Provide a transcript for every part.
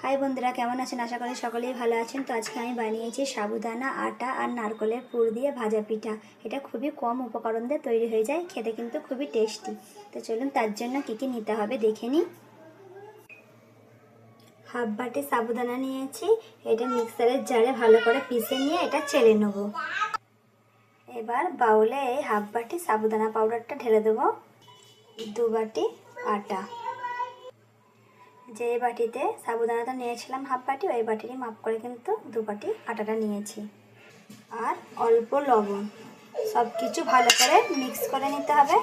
High বন্ধুরা, কেমন আছেন? আশা করি সকলেই ভালো আছেন। তো আজকে আমি বানিয়েছি সাবুদানা, আটা আর নারকেলের পুর দিয়ে ভাজা পিঠা। এটা খুবই কম উপকরণ দিয়ে তৈরি হয়ে যায়, খেতে কিন্তু খুবই টেস্টি। তো চলুন তার জন্য কী কী নিতে হবে দেখে নিই। হাফ বাটি সাবুদানা নিয়েছি, এটা মিক্সারের জারে ভালো করে পিষে নিয়ে এটা চেলে নেব। এবার বাউলে এই হাফ বাটি সাবুদানা পাউডারটা ঢেলে দেবো। 2 বাটি আটা, যে বাটিতে সাবুদানাটা নিয়েছিলাম হাফ বাটি, ওই বাটিরই মাপ করে কিন্তু 2 বাটি আটাটা নিয়েছি। আর অল্প লবণ, সব কিছু ভালো করে মিক্স করে নিতে হবে।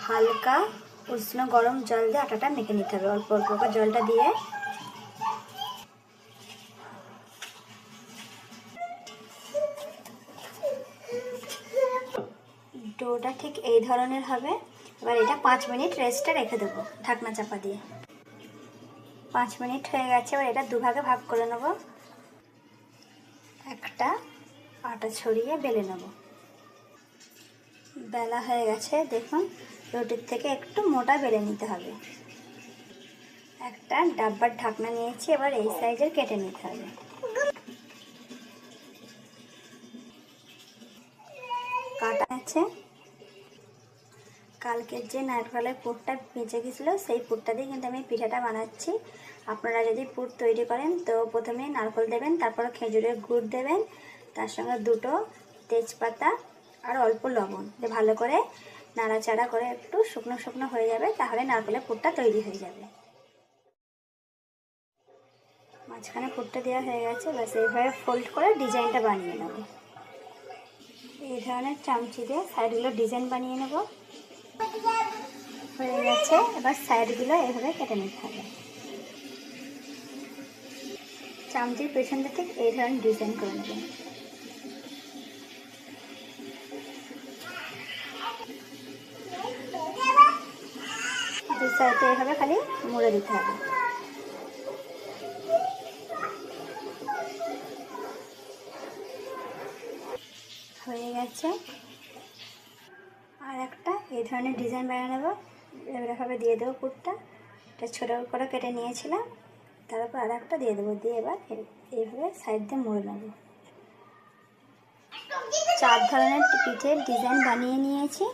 হালকা উষ্ণ গরম জল দিয়ে আটাটা মেখে নিতে হবে, অল্প অল্প করে জলটা দিয়ে। ডোটা ঠিক এই ধরনের হবে। এবার এটা 5 মিনিট রেস্টে রেখে দেবো ঢাকনা চাপা দিয়ে। 5 মিনিট হয়ে গেছে, এবার এটা দুভাগে ভাগ করে নেব। একটা আটা ছড়িয়ে বেলে নেব। বেলা হয়ে গেছে, দেখুন রুটির থেকে একটু মোটা বেলে নিতে হবে। একটা ডাব্বার ঢাকনা নিয়েছি, এবার এই সাইজের কেটে নিতে হবে। কাটা আছে। কালকের যে নারকেলের পুরটা বেঁচে গেছিলো, সেই পুরটা দিয়ে কিন্তু আমি পিঠাটা বানাচ্ছি। আপনারা যদি পুর তৈরি করেন তো প্রথমে নারকেল দেবেন, তারপর খেজুরের গুড় দেবেন, তার সঙ্গে 2টো তেজপাতা আর অল্প লবণ দিয়ে ভালো করে নাড়াচাড়া করে একটু শুকনো শুকনো হয়ে যাবে, তাহলে নারকেলের পুরটা তৈরি হয়ে যাবে। মাঝখানে পুরটা দেওয়া হয়ে গেছে, ব্যাস এইভাবে ফোল্ড করে ডিজাইনটা বানিয়ে নেব। এই ধরনের চামচি দিয়ে সাইডগুলো ডিজাইন বানিয়ে নেব। হয়ে গেছে, এবার সাইডগুলো এভাবে কেটে নিতে হবে। চামচির পেছনটা ঠিক এই ধরনের ডিজাইন করে নেবেন। দু সাইডে এভাবে খালি মুড়ে দিতে হবে। হয়ে গেছে, আর একটা এই ধরনের ডিজাইন বানিয়ে নেব। এভাবে দিয়ে দেবো পুরটা, এটা ছোটো করে কেটে নিয়েছিলাম, তারপর আর একটা দিয়ে দেবো, দিয়ে এবার এইভাবে সাইড দিয়ে মুড়ে নেব। 4 ধরনের পিঠের ডিজাইন বানিয়ে নিয়েছি।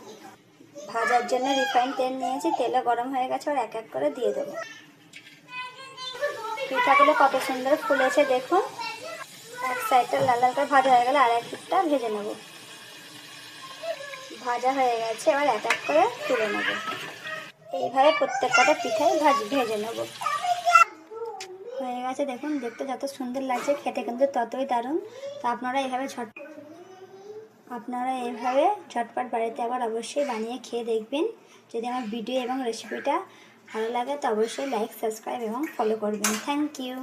ভাজার জন্য রিফাইন তেল নিয়েছি, তেলও গরম হয়ে গেছে, আর এক এক করে দিয়ে দেবো। পিঠাগুলো কত সুন্দর ফুলেছে দেখুন। এক সাইডটা লাল লাল করে ভাজা হয়ে গেলে আর এক দিকটা ভেজে নেব। ভাজা হয়ে গেছে, এবার এক এক করে তুলে নেব। এইভাবে প্রত্যেক কটা পিঠাই ভেজে নেব। হয়ে গেছে দেখুন, দেখতে যত সুন্দর লাগছে, খেতে কিন্তু ততই দারুণ। তো আপনারা এইভাবে ঝটপট বাড়িতে আবার অবশ্যই বানিয়ে খেয়ে দেখবেন। যদি আমার ভিডিও এবং রেসিপিটা ভালো লাগে তো অবশ্যই লাইক, সাবস্ক্রাইব এবং ফলো করবেন। Thank you.